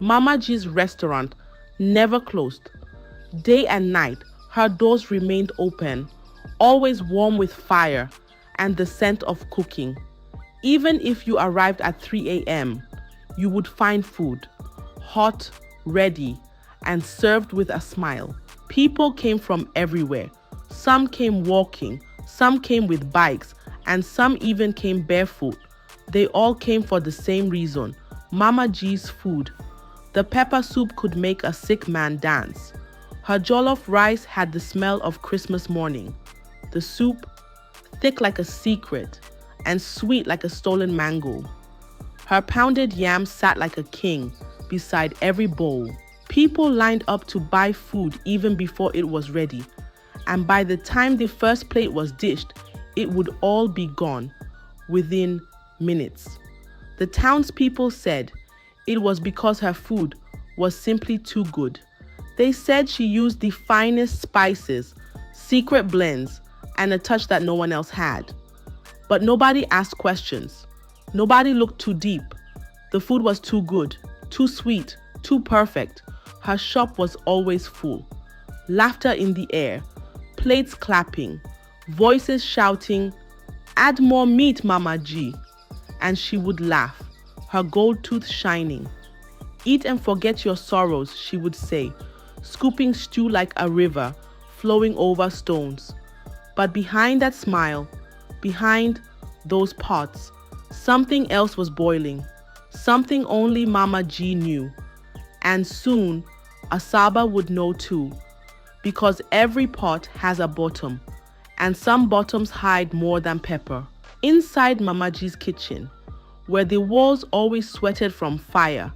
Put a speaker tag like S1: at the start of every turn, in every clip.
S1: Mama G's restaurant never closed. Day and night, her doors remained open, always warm with fire and the scent of cooking. Even if you arrived at 3 a.m., you would find food, hot, ready, and served with a smile. People came from everywhere. Some came walking, some came with bikes, and some even came barefoot. They all came for the same reason: Mama G's food. The pepper soup could make a sick man dance. Her jollof rice had the smell of Christmas morning. The soup, thick like a secret and sweet like a stolen mango. Her pounded yam sat like a king beside every bowl. People lined up to buy food even before it was ready, and by the time the first plate was dished, it would all be gone within minutes. The townspeople said it was because her food was simply too good. They said she used the finest spices, secret blends, and a touch that no one else had. But nobody asked questions. Nobody looked too deep. The food was too good, too sweet, too perfect. Her shop was always full. Laughter in the air, plates clapping, voices shouting, "Add more meat, Mama G." And she would laugh, her gold tooth shining. "Eat and forget your sorrows," she would say, scooping stew like a river, flowing over stones. But behind that smile, behind those pots, something else was boiling, something only Mama G knew. And soon, Asaba would know too, because every pot has a bottom, and some bottoms hide more than pepper. Inside Mama G's kitchen, where the walls always sweated from fire,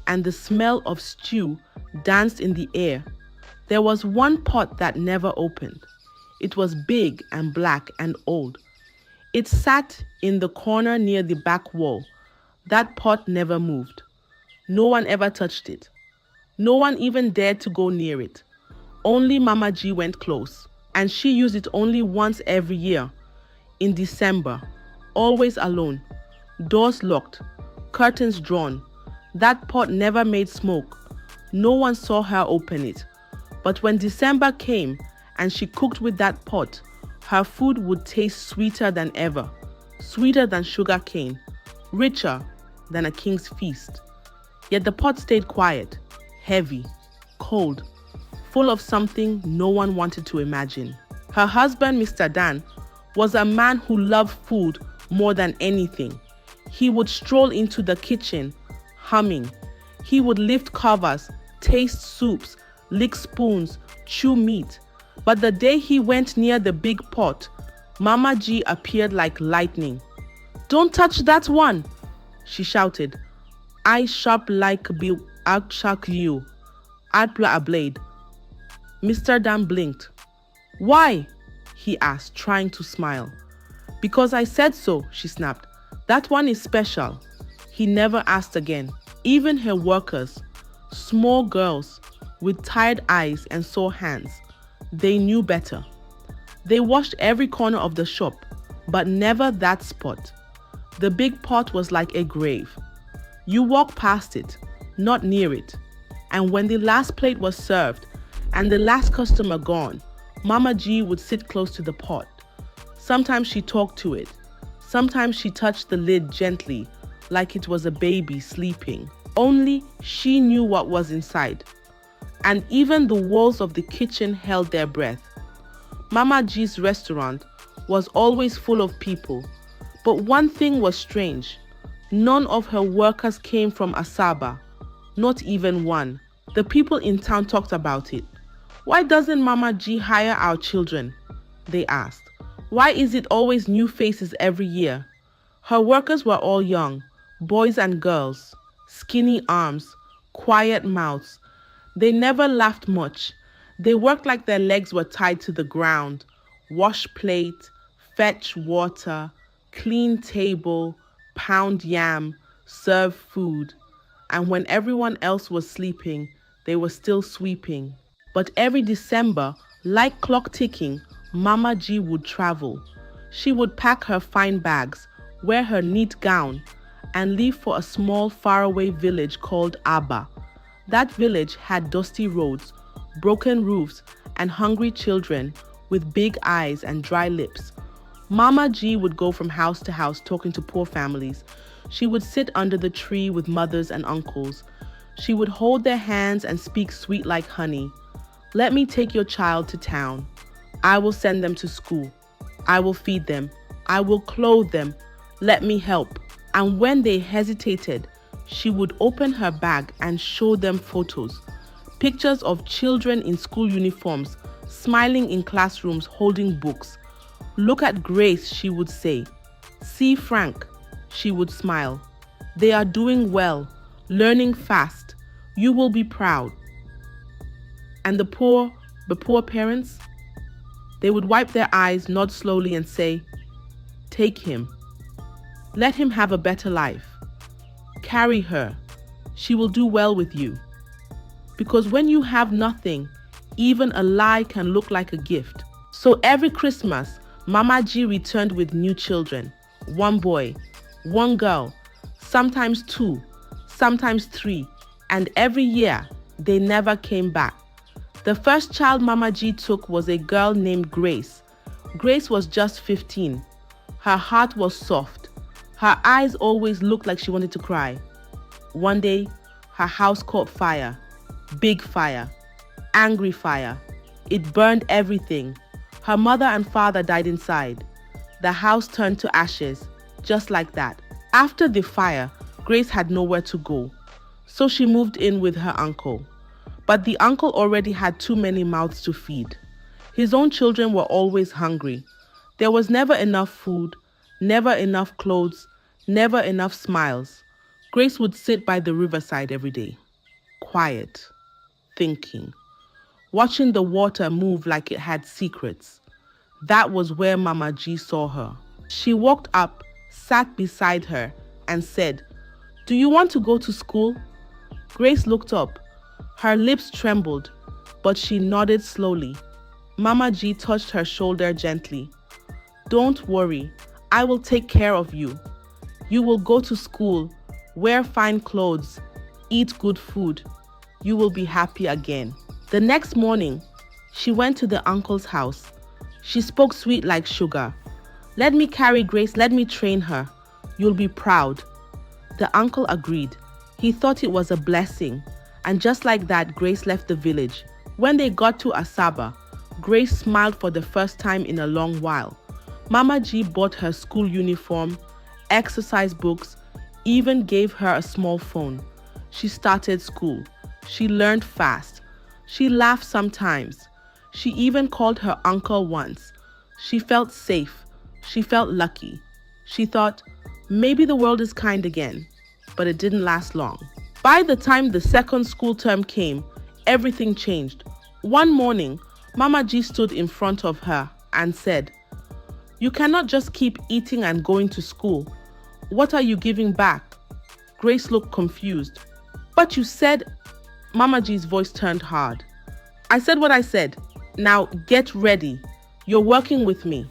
S1: and the smell of stew danced in the air, there was one pot that never opened. It was big and black and old. It sat in the corner near the back wall. That pot never moved. No one ever touched it. No one even dared to go near it. Only Mama G went close, and she used it only once every year, in December, always alone, doors locked, curtains drawn. That pot never made smoke. No one saw her open it. But when December came and she cooked with that pot, her food would taste sweeter than ever, sweeter than sugar cane, richer than a king's feast. Yet the pot stayed quiet, heavy, cold, full of something no one wanted to imagine. Her husband, Mr. Dan, was a man who loved food more than anything. He would stroll into the kitchen, humming. He would lift covers, taste soups, lick spoons, chew meat. But the day he went near the big pot, Mama G appeared like lightning. "Don't touch that one," she shouted. "Eye sharp like I'll chuck you. I'd pull a blade." Mr. Dan blinked. "Why?" he asked, trying to smile. "Because I said so," she snapped. "That one is special." He never asked again. Even her workers, small girls with tired eyes and sore hands, they knew better. They washed every corner of the shop, but never that spot. The big pot was like a grave. You walk past it, not near it. And when the last plate was served and the last customer gone, Mama G would sit close to the pot. Sometimes she talked to it. Sometimes she touched the lid gently, like it was a baby sleeping. Only she knew what was inside. And even the walls of the kitchen held their breath. Mama G's restaurant was always full of people. But one thing was strange. None of her workers came from Asaba. Not even one. The people in town talked about it. "Why doesn't Mama G hire our children?" they asked. "Why is it always new faces every year?" Her workers were all young, boys and girls, skinny arms, quiet mouths. They never laughed much. They worked like their legs were tied to the ground. Wash plate, fetch water, clean table, pound yam, serve food. And when everyone else was sleeping, they were still sweeping. But every December, like clock ticking, Mama G would travel. She would pack her fine bags, wear her neat gown, and leave for a small faraway village called Aba, That village had dusty roads, broken roofs, and hungry children with big eyes and dry lips. Mama G would go from house to house talking to poor families. She would sit under the tree with mothers and uncles. She would hold their hands and speak sweet like honey. Let me take your child to town. I will send them to school. I will feed them. I will clothe them. Let me help. And when they hesitated, she would open her bag and show them photos. Pictures of children in school uniforms, smiling in classrooms, holding books. Look at Grace, she would say. See Frank, she would smile. They are doing well, learning fast. You will be proud. And the poor parents, they would wipe their eyes, nod slowly and say, take him. Let him have a better life. Carry her. She will do well with you. Because when you have nothing, even a lie can look like a gift. So every Christmas, Mama G returned with new children. One boy, one girl, sometimes two, sometimes three. And every year, they never came back. The first child Mama G took was a girl named Grace. Grace was just 15. Her heart was soft. Her eyes always looked like she wanted to cry. One day, her house caught fire. Big fire. Angry fire. It burned everything. Her mother and father died inside. The house turned to ashes, just like that. After the fire, Grace had nowhere to go. So she moved in with her uncle. But the uncle already had too many mouths to feed. His own children were always hungry. There was never enough food, never enough clothes, never enough smiles. Grace would sit by the riverside every day, quiet, thinking, watching the water move like it had secrets. That was where Mama G saw her. She walked up, sat beside her, and said, "Do you want to go to school?" Grace looked up. Her lips trembled, but she nodded slowly. Mama G touched her shoulder gently. "Don't worry, I will take care of you. You will go to school, wear fine clothes, eat good food. You will be happy again." The next morning, she went to the uncle's house. She spoke sweet like sugar. "Let me carry Grace, let me train her. You'll be proud." The uncle agreed. He thought it was a blessing. And just like that, Grace left the village. When they got to Asaba, Grace smiled for the first time in a long while. Mama G bought her school uniform, exercise books, even gave her a small phone. She started school. She learned fast. She laughed sometimes. She even called her uncle once. She felt safe. She felt lucky. She thought, maybe the world is kind again. But it didn't last long. By the time the second school term came, everything changed. One morning, Mama G stood in front of her and said, "You cannot just keep eating and going to school. What are you giving back?" Grace looked confused. "But you said..." Mama G's voice turned hard. "I said what I said. Now get ready. You're working with me."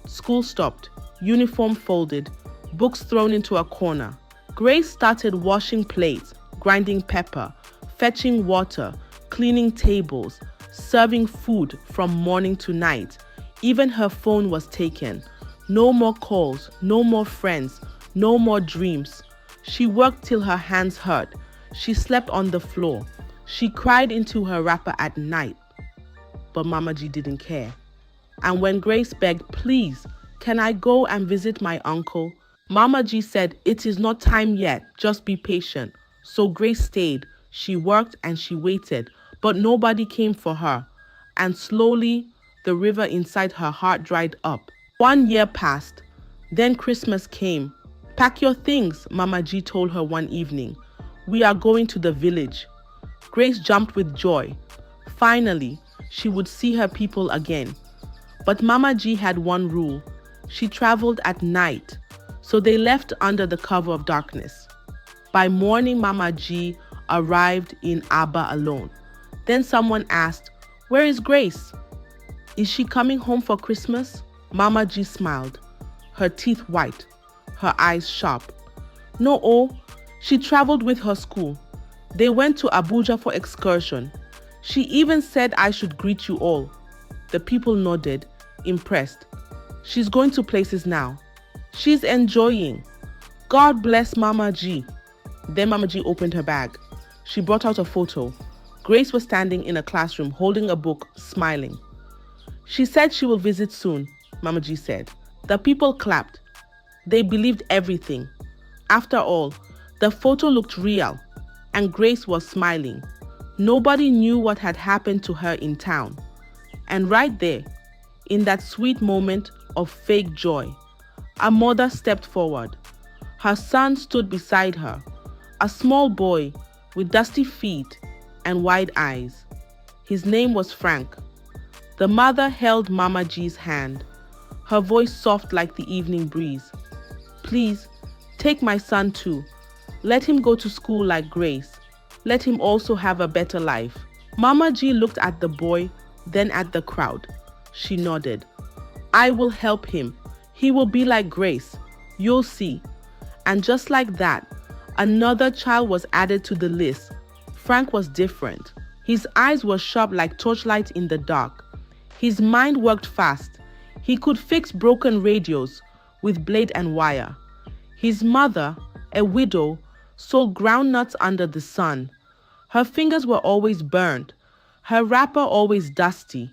S1: School stopped, uniform folded, books thrown into a corner. Grace started washing plates, grinding pepper, fetching water, cleaning tables, serving food from morning to night. Even her phone was taken. No more calls, no more friends, no more dreams. She worked till her hands hurt. She slept on the floor. She cried into her wrapper at night. But Mama G didn't care. And when Grace begged, "Please, can I go and visit my uncle?" Mama G said, "It is not time yet, just be patient." So Grace stayed. She worked and she waited, but nobody came for her. And slowly, the river inside her heart dried up. 1 year passed. Then Christmas came. "Pack your things," Mama G told her one evening. "We are going to the village." Grace jumped with joy. Finally, she would see her people again. But Mama G had one rule. She traveled at night. So they left under the cover of darkness. By morning, Mama G arrived in Abba alone. Then someone asked, "Where is Grace? Is she coming home for Christmas?" Mama G smiled, her teeth white, her eyes sharp. "No, oh, she traveled with her school. They went to Abuja for excursion. She even said I should greet you all. The people nodded, impressed. She's going to places now. She's enjoying. God bless Mama G. Then Mama G opened her bag. She brought out a photo. Grace was standing in a classroom holding a book, smiling. She said she will visit soon, Mama G said. The people clapped. They believed everything. After all, the photo looked real, and Grace was smiling. Nobody knew what had happened to her in town. And right there, in that sweet moment of fake joy, a mother stepped forward. Her son stood beside her, a small boy with dusty feet and wide eyes. His name was Frank. The mother held Mama G's hand, her voice soft like the evening breeze. Please, take my son too. Let him go to school like Grace. Let him also have a better life. Mama G looked at the boy, then at the crowd. She nodded. I will help him. He will be like Grace. You'll see. And just like that, another child was added to the list. Frank was different. His eyes were sharp like torchlight in the dark. His mind worked fast. He could fix broken radios with blade and wire. His mother, a widow, sold groundnuts under the sun. Her fingers were always burned, her wrapper always dusty,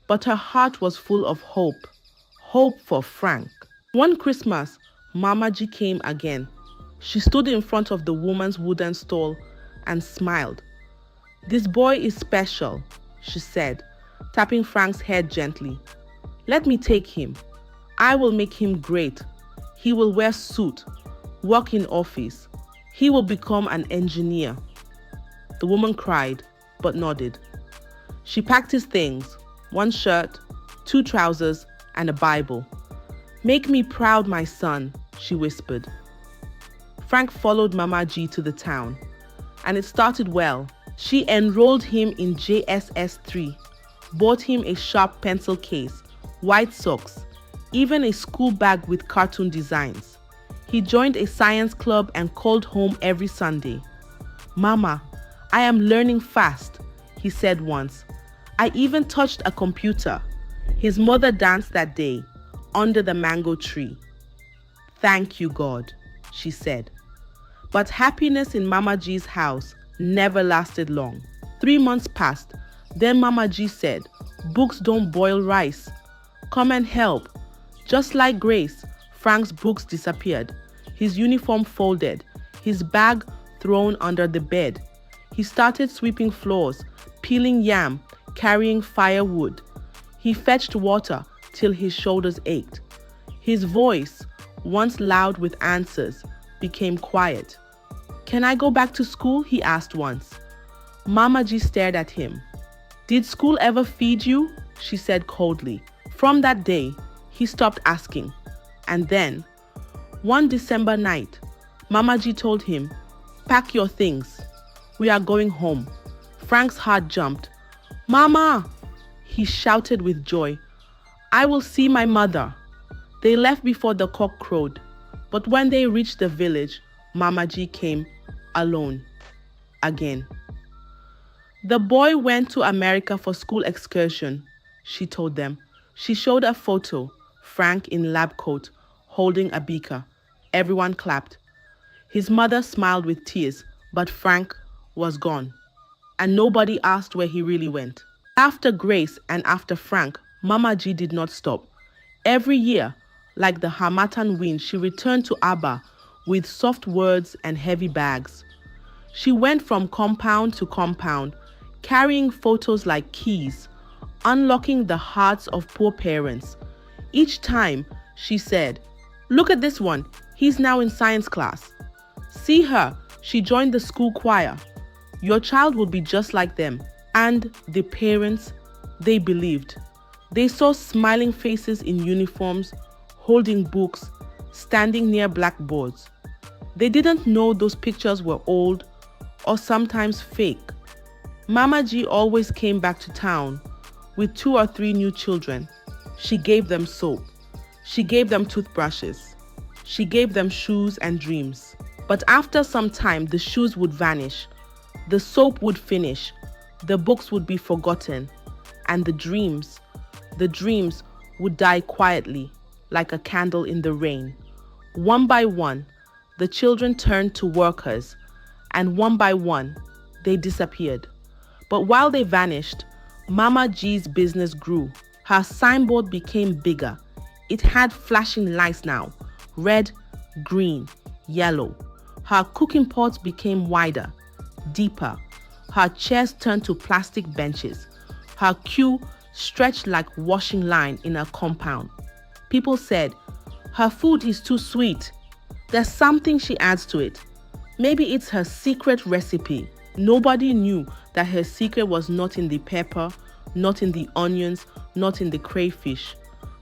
S1: but her heart was full of hope. Hope for Frank. One Christmas, Mama G came again. She stood in front of the woman's wooden stall and smiled. This boy is special, she said, tapping Frank's head gently. Let me take him. I will make him great. He will wear suit, work in office. He will become an engineer. The woman cried, but nodded. She packed his things, one shirt, 2 trousers, and a Bible. Make me proud, my son, she whispered. Frank followed Mama G to the town, and it started well. She enrolled him in JSS 3, bought him a sharp pencil case, white socks, even a school bag with cartoon designs. He joined a science club and called home every Sunday. Mama, I am learning fast, he said once. I even touched a computer. His mother danced that day under the mango tree. Thank you, God, she said. But happiness in Mama G's house never lasted long. 3 months passed. Then Mama G said, books don't boil rice. Come and help. Just like Grace, Frank's books disappeared. His uniform folded, his bag thrown under the bed. He started sweeping floors, peeling yam, carrying firewood. He fetched water till his shoulders ached. His voice, once loud with answers, became quiet. Can I go back to school? He asked once. Mama G stared at him. Did school ever feed you? She said coldly. From that day, he stopped asking. And then, one December night, Mama G told him, pack your things. We are going home. Frank's heart jumped. Mama! He shouted with joy. I will see my mother. They left before the cock crowed. But when they reached the village, Mama G came alone. Again. The boy went to America for school excursion, she told them. She showed a photo, Frank in lab coat, holding a beaker. Everyone clapped. His mother smiled with tears, but Frank was gone. And nobody asked where he really went. After Grace and after Frank, Mama G did not stop. Every year, like the Harmattan wind, she returned to Abba with soft words and heavy bags. She went from compound to compound, carrying photos like keys, unlocking the hearts of poor parents. Each time, she said, look at this one, he's now in science class. See her, she joined the school choir. Your child will be just like them. And the parents, they believed. They saw smiling faces in uniforms, holding books, standing near blackboards. They didn't know those pictures were old or sometimes fake. Mama G always came back to town with 2 or 3 new children. She gave them soap. She gave them toothbrushes. She gave them shoes and dreams. But after some time, the shoes would vanish. The soap would finish, the books would be forgotten, and the dreams would die quietly like a candle in the rain. One by one, the children turned to workers, and one by one, they disappeared. But while they vanished, Mama G's business grew. Her signboard became bigger. It had flashing lights now, red, green, yellow. Her cooking pots became wider, deeper. Her chairs turned to plastic benches. Her queue stretched like washing line in a compound. People said, her food is too sweet. There's something she adds to it. Maybe it's her secret recipe. Nobody knew that her secret was not in the pepper, not in the onions, not in the crayfish.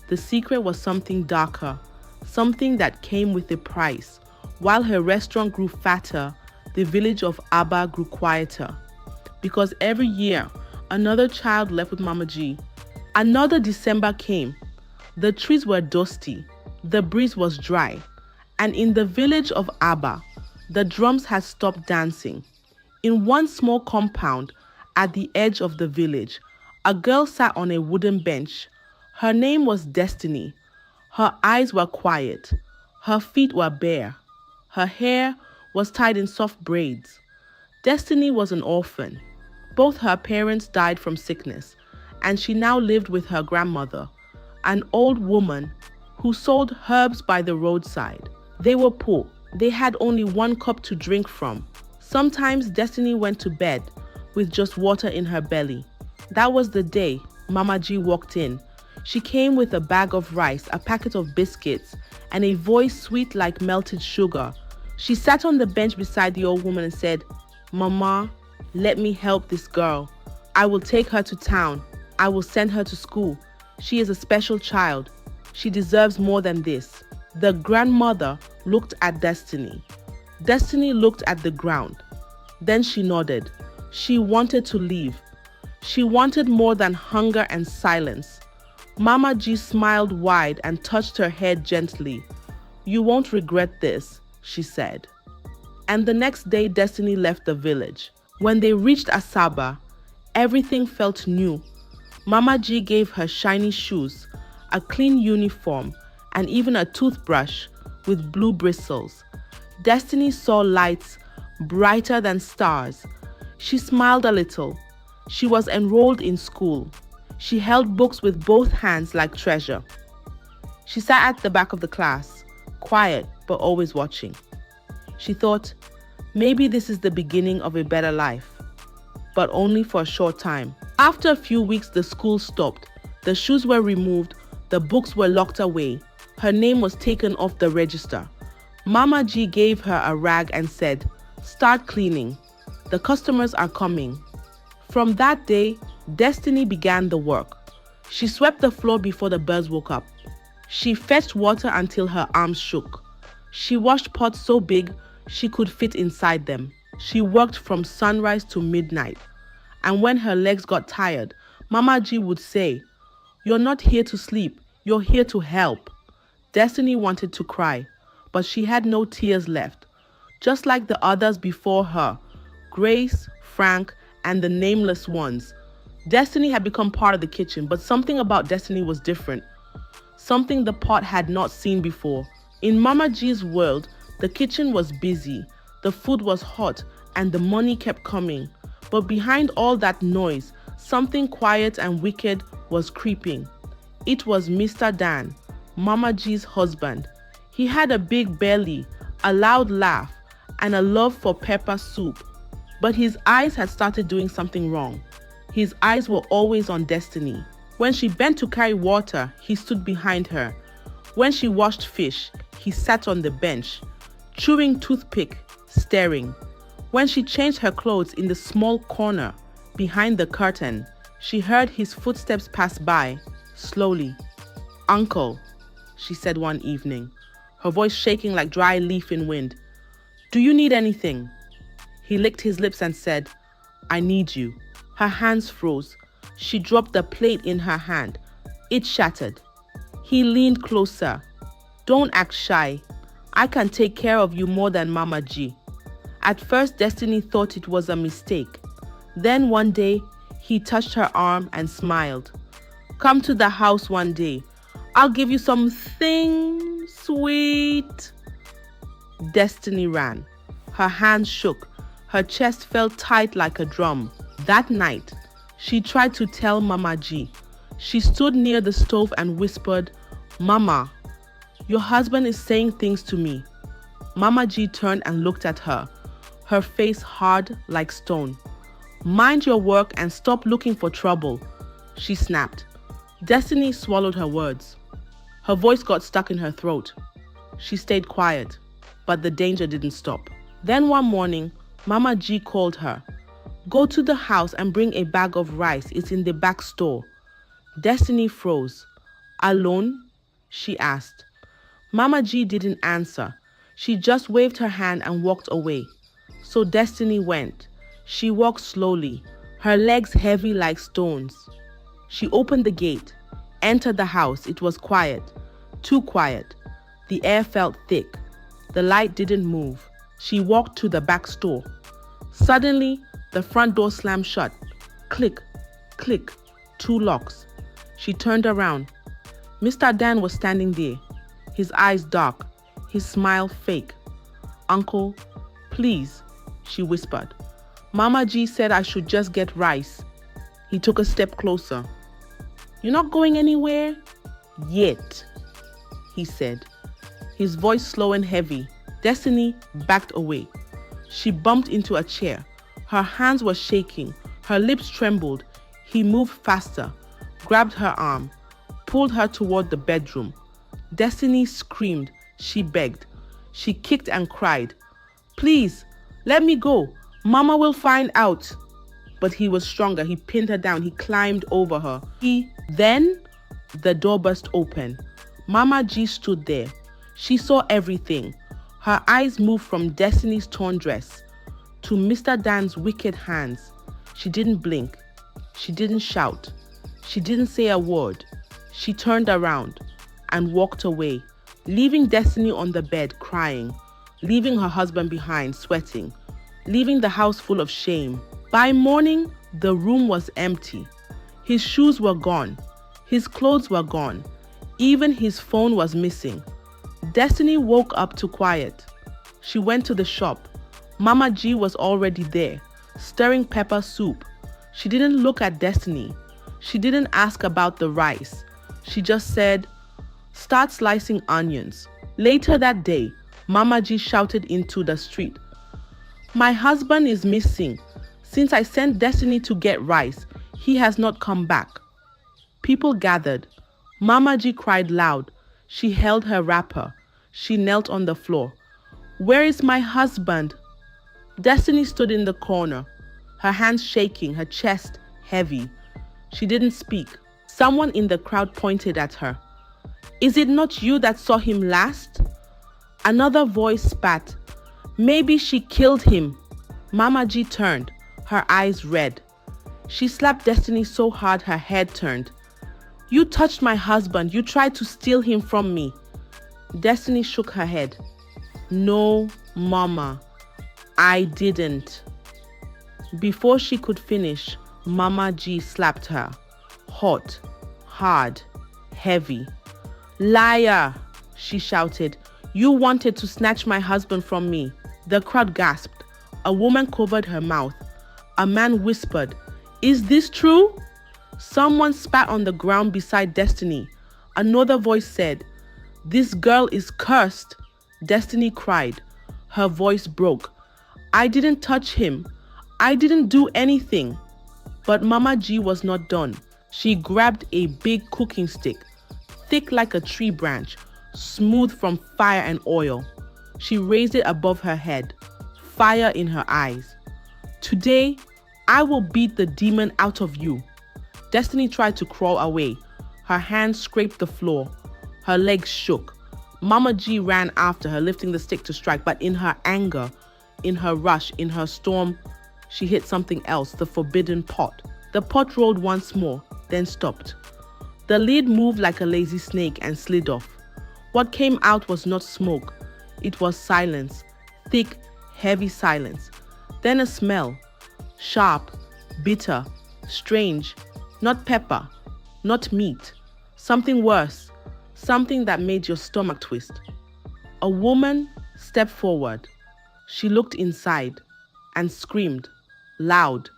S1: The secret was something darker, something that came with a price. While her restaurant grew fatter, the village of Abba grew quieter. Because every year, another child left with Mama G. Another December came. The trees were dusty, the breeze was dry, and in the village of Abba, the drums had stopped dancing. In one small compound at the edge of the village, a girl sat on a wooden bench. Her name was Destiny. Her eyes were quiet. Her feet were bare. Her hair was tied in soft braids. Destiny was an orphan. Both her parents died from sickness, and she now lived with her grandmother, an old woman who sold herbs by the roadside. They were poor. They had only one cup to drink from. Sometimes Destiny went to bed with just water in her belly. That was the day Mama G walked in. She came with a bag of rice, a packet of biscuits, and a voice sweet like melted sugar. She sat on the bench beside the old woman and said, "Mama, let me help this girl. I will take her to town. I will send her to school. She is a special child. She deserves more than this." The grandmother looked at Destiny. Destiny looked at the ground. Then she nodded. She wanted to leave. She wanted more than hunger and silence. Mama G smiled wide and touched her head gently. "You won't regret this," she said. And the next day, Destiny left the village. When they reached Asaba, everything felt new. Mama G gave her shiny shoes, a clean uniform, and even a toothbrush with blue bristles. Destiny saw lights brighter than stars. She smiled a little. She was enrolled in school. She held books with both hands like treasure. She sat at the back of the class, quiet but always watching. She thought, maybe this is the beginning of a better life, but only for a short time. After a few weeks, the school stopped. The shoes were removed, the books were locked away. Her name was taken off the register. Mama G gave her a rag and said, "Start cleaning. The customers are coming." From that day, Destiny began the work. She swept the floor before the birds woke up. She fetched water until her arms shook. She washed pots so big she could fit inside them. She worked from sunrise to midnight. And when her legs got tired, Mama G would say, "You're not here to sleep, you're here to help." Destiny wanted to cry, but she had no tears left. Just like the others before her, Grace, Frank, and the nameless ones, Destiny had become part of the kitchen, but something about Destiny was different. Something the pot had not seen before. In Mama G's world, the kitchen was busy, the food was hot, and the money kept coming. But behind all that noise, something quiet and wicked was creeping. It was Mr. Dan, Mama G's husband. He had a big belly, a loud laugh, and a love for pepper soup. But his eyes had started doing something wrong. His eyes were always on Destiny. When she bent to carry water, he stood behind her. When she washed fish, he sat on the bench, chewing toothpick, staring. When she changed her clothes in the small corner behind the curtain, she heard his footsteps pass by, slowly. "Uncle," she said one evening, her voice shaking like dry leaf in wind. "Do you need anything?" He licked his lips and said, "I need you." Her hands froze. She dropped the plate in her hand. It shattered. He leaned closer. "Don't act shy. I can take care of you more than Mama G." At first, Destiny thought it was a mistake. Then one day, he touched her arm and smiled. Come to the house one day. I'll give you something sweet. Destiny ran. Her hands shook. Her chest felt tight like a drum. That night, she tried to tell Mama G. She stood near the stove and whispered, Mama, your husband is saying things to me. Mama G turned and looked at her, her face hard like stone. Mind your work and stop looking for trouble, she snapped. Destiny swallowed her words. Her voice got stuck in her throat. She stayed quiet, but the danger didn't stop. Then one morning, Mama G called her. Go to the house and bring a bag of rice. It's in the back store. Destiny froze. Alone? She asked. Mama G didn't answer. She just waved her hand and walked away. So Destiny went. She walked slowly, her legs heavy like stones. She opened the gate, entered the house. It was quiet, too quiet. The air felt thick. The light didn't move. She walked to the back store. Suddenly, the front door slammed shut. Click, click, 2 locks. She turned around. Mr. Dan was standing there, his eyes dark, his smile fake. Uncle, please, she whispered. Mama G said I should just get rice. He took a step closer. You're not going anywhere? Yet, he said, his voice slow and heavy. Destiny backed away. She bumped into a chair. Her hands were shaking. Her lips trembled. He moved faster, grabbed her arm, pulled her toward the bedroom. Destiny screamed. She begged. She kicked and cried. Please, let me go. Mama will find out. But he was stronger. He pinned her down. He climbed over her. Then the door burst open. Mama G stood there. She saw everything. Her eyes moved from Destiny's torn dress to Mr. Dan's wicked hands. She didn't blink. She didn't shout. She didn't say a word. She turned around and walked away, leaving Destiny on the bed crying, leaving her husband behind sweating, leaving the house full of shame. By morning, the room was empty. His shoes were gone. His clothes were gone. Even his phone was missing. Destiny woke up to quiet. She went to the shop. Mama G was already there, stirring pepper soup. She didn't look at Destiny. She didn't ask about the rice. She just said, start slicing onions. Later that day, Mama G shouted into the street, my husband is missing. Since I sent Destiny to get rice, he has not come back. People gathered. Mama G cried loud. She held her wrapper. She knelt on the floor. Where is my husband? Destiny stood in the corner, her hands shaking, her chest heavy. She didn't speak. Someone in the crowd pointed at her. Is it not you that saw him last? Another voice spat. Maybe she killed him. Mama G turned, her eyes red. She slapped Destiny so hard her head turned. You touched my husband. You tried to steal him from me. Destiny shook her head. No, Mama, I didn't. Before she could finish, Mama G slapped her. Hot, hard, heavy. Liar, she shouted. You wanted to snatch my husband from me. The crowd gasped. A woman covered her mouth. A man whispered, is this true? Someone spat on the ground beside Destiny. Another voice said, this girl is cursed. Destiny cried. Her voice broke. I didn't touch him. I didn't do anything. But Mama G was not done. She grabbed a big cooking stick, thick like a tree branch, smooth from fire and oil. She raised it above her head, fire in her eyes. Today, I will beat the demon out of you. Destiny tried to crawl away. Her hands scraped the floor. Her legs shook. Mama G ran after her, lifting the stick to strike, but in her anger, in her rush, in her storm, she hit something else, the forbidden pot. The pot rolled once more, then stopped. The lid moved like a lazy snake and slid off. What came out was not smoke. It was silence, thick, heavy silence. Then a smell. Sharp, bitter, strange. Not pepper, not meat. Something worse. Something that made your stomach twist. A woman stepped forward. She looked inside and screamed, loud,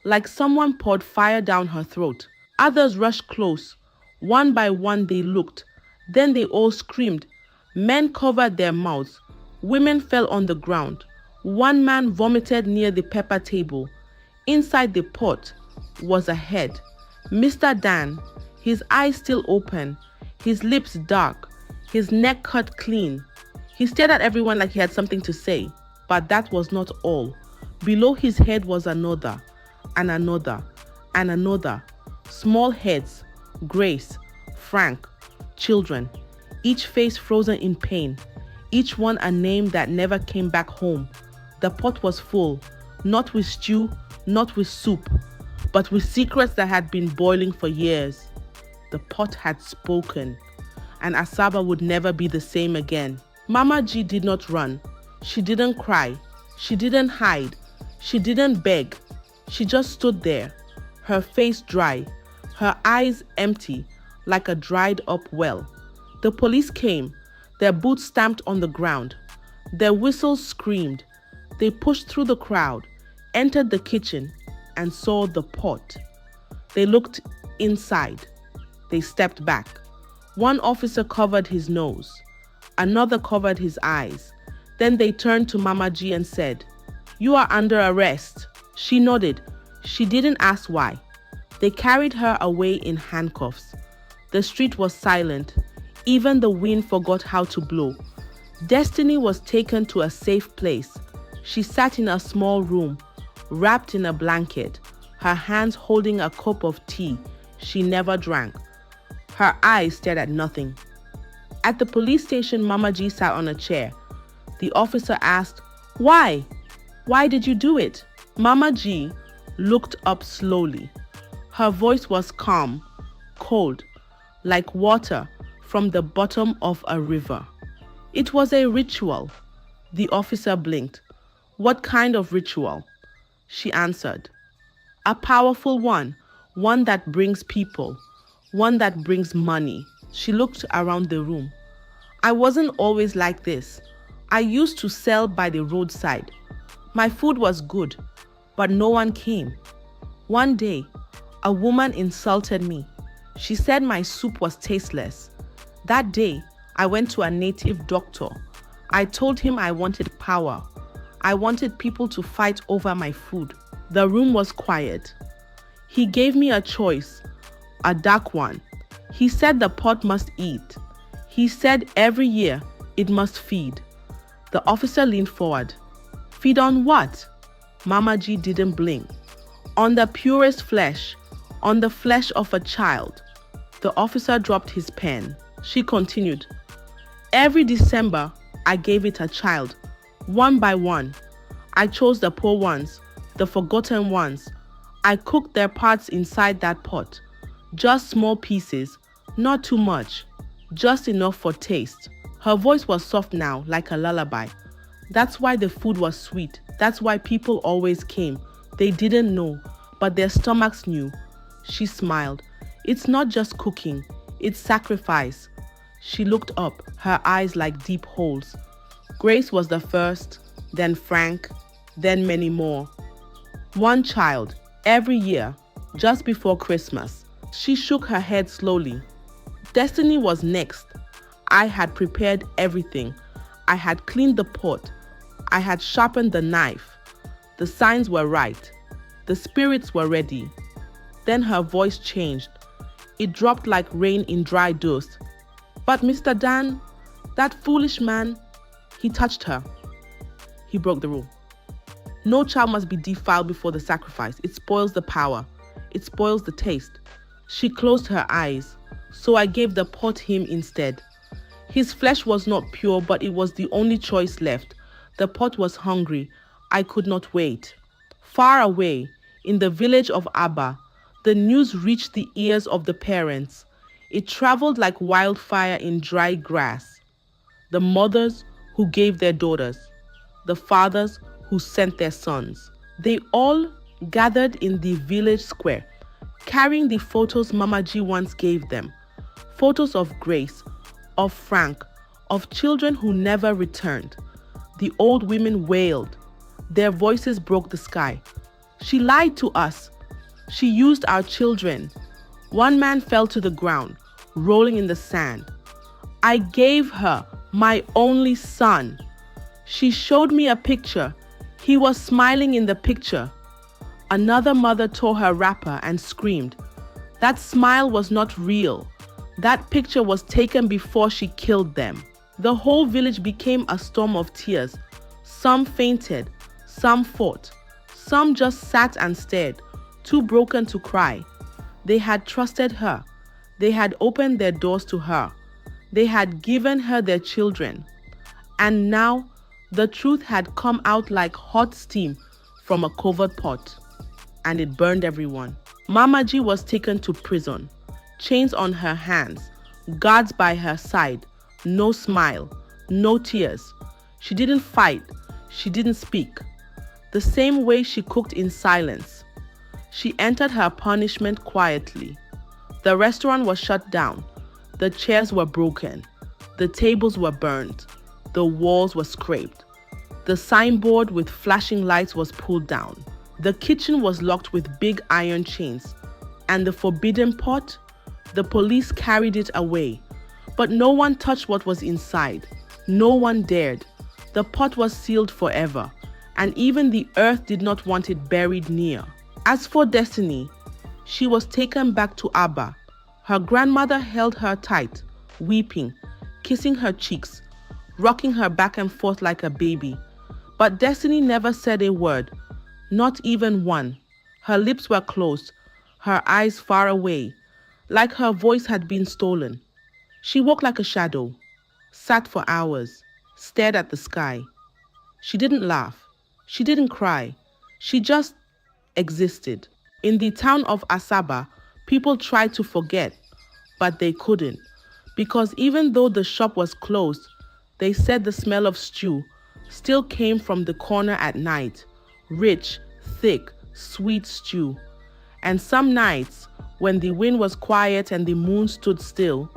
S1: like someone poured fire down her throat. Others rushed close. One by one they looked. Then they all screamed. Men covered their mouths. Women fell on the ground. One man vomited near the pepper table. Inside the pot was a head. Mr. Dan, his eyes still open, his lips dark, his neck cut clean. He stared at everyone like he had something to say, but that was not all. Below his head was another, and another, and another. Small heads, Grace, Frank, children, each face frozen in pain, each one a name that never came back home. The pot was full, not with stew, not with soup, but with secrets that had been boiling for years. The pot had spoken, and Asaba would never be the same again. Mama G did not run. She didn't cry. She didn't hide. She didn't beg. She just stood there, her face dry, her eyes empty, like a dried up well. The police came, their boots stamped on the ground. Their whistles screamed. They pushed through the crowd, entered the kitchen, and saw the pot. They looked inside. They stepped back. One officer covered his nose. Another covered his eyes. Then they turned to Mama G and said, "You are under arrest." She nodded. She didn't ask why. They carried her away in handcuffs. The street was silent. Even the wind forgot how to blow. Destiny was taken to a safe place. She sat in a small room, wrapped in a blanket, her hands holding a cup of tea she never drank. Her eyes stared at nothing. At the police station, Mama G sat on a chair. The officer asked, "Why? Why did you do it?" Mama G looked up slowly. Her voice was calm, cold, like water from the bottom of a river. "It was a ritual." The officer blinked. "What kind of ritual?" She answered, "A powerful one that brings people, one that brings money." She looked around the room. "I wasn't always like this. I used to sell by the roadside. My food was good, but no one came. One day, a woman insulted me. She said my soup was tasteless. That day, I went to a native doctor. I told him I wanted power. I wanted people to fight over my food." The room was quiet. "He gave me a choice, a dark one. He said the pot must eat. He said every year it must feed." The officer leaned forward. "Feed on what?" Mama G didn't blink. "On the purest flesh, on the flesh of a child." The officer dropped his pen. She continued, "Every December, I gave it a child, one by one. I chose the poor ones, the forgotten ones. I cooked their parts inside that pot. Just small pieces, not too much, just enough for taste." Her voice was soft now, like a lullaby. "That's why the food was sweet. That's why people always came. They didn't know, but their stomachs knew." She smiled. "It's not just cooking, it's sacrifice." She looked up, her eyes like deep holes. Grace was the first, then Frank, then many more. One child, every year, just before Christmas. She shook her head slowly. Destiny was next. I had prepared everything. I had cleaned the pot. I had sharpened the knife. The signs were right. The spirits were ready. Then her voice changed. It dropped like rain in dry dust. "But Mr. Dan, that foolish man," he touched her. He broke the rule. "No child must be defiled before the sacrifice. It spoils the power. It spoils the taste." She closed her eyes. "So I gave the pot him instead. His flesh was not pure, but it was the only choice left. The pot was hungry. I could not wait." Far away, in the village of Abba, the news reached the ears of the parents. It traveled like wildfire in dry grass. The mothers who gave their daughters. the fathers who sent their sons. They all gathered in the village square, carrying the photos Mama G once gave them. Photos of Grace, of Frank, of children who never returned. The old women wailed. Their voices broke the sky. She lied to us. She used our children. One man fell to the ground, rolling in the sand. I gave her my only son. She showed me a picture. He was smiling in the picture. Another mother tore her wrapper and screamed. That smile was not real. That picture was taken before she killed them. The whole village became a storm of tears. Some fainted, some fought, some just sat and stared, too broken to cry. They had trusted her. They had opened their doors to her. They had given her their children. And now, the truth had come out like hot steam from a covered pot. And it burned everyone. Mama G was taken to prison. Chains on her hands, guards by her side, no smile, no tears. She didn't fight, she didn't speak. The same way she cooked in silence. She entered her punishment quietly. The restaurant was shut down. The chairs were broken. The tables were burned. The walls were scraped. The signboard with flashing lights was pulled down. The kitchen was locked with big iron chains. And the forbidden pot? The police carried it away. But no one touched what was inside. No one dared. The pot was sealed forever. And even the earth did not want it buried near. As for Destiny, she was taken back to Abba. Her grandmother held her tight, weeping, kissing her cheeks, rocking her back and forth like a baby. But Destiny never said a word, not even one. Her lips were closed, her eyes far away, like her voice had been stolen. She walked like a shadow, sat for hours, stared at the sky. She didn't laugh. She didn't cry. She just existed. In the town of Asaba, people tried to forget, but they couldn't. Because even though the shop was closed, they said the smell of stew still came from the corner at night. Rich, thick, sweet stew. And some nights, when the wind was quiet and the moon stood still,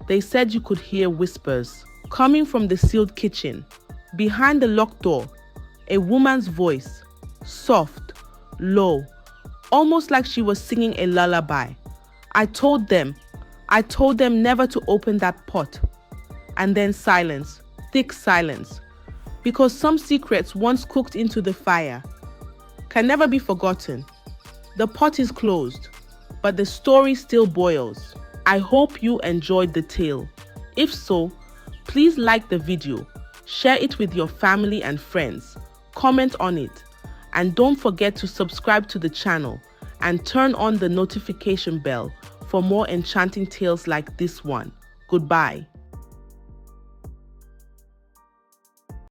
S1: they said you could hear whispers coming from the sealed kitchen. Behind the locked door, a woman's voice, soft, low, almost like she was singing a lullaby. I told them never to open that pot. And then silence, thick silence. Because some secrets once cooked into the fire can never be forgotten. The pot is closed, but the story still boils. I hope you enjoyed the tale. If so, please like the video, share it with your family and friends, comment on it, and don't forget to subscribe to the channel and turn on the notification bell for more enchanting tales like this one. Goodbye.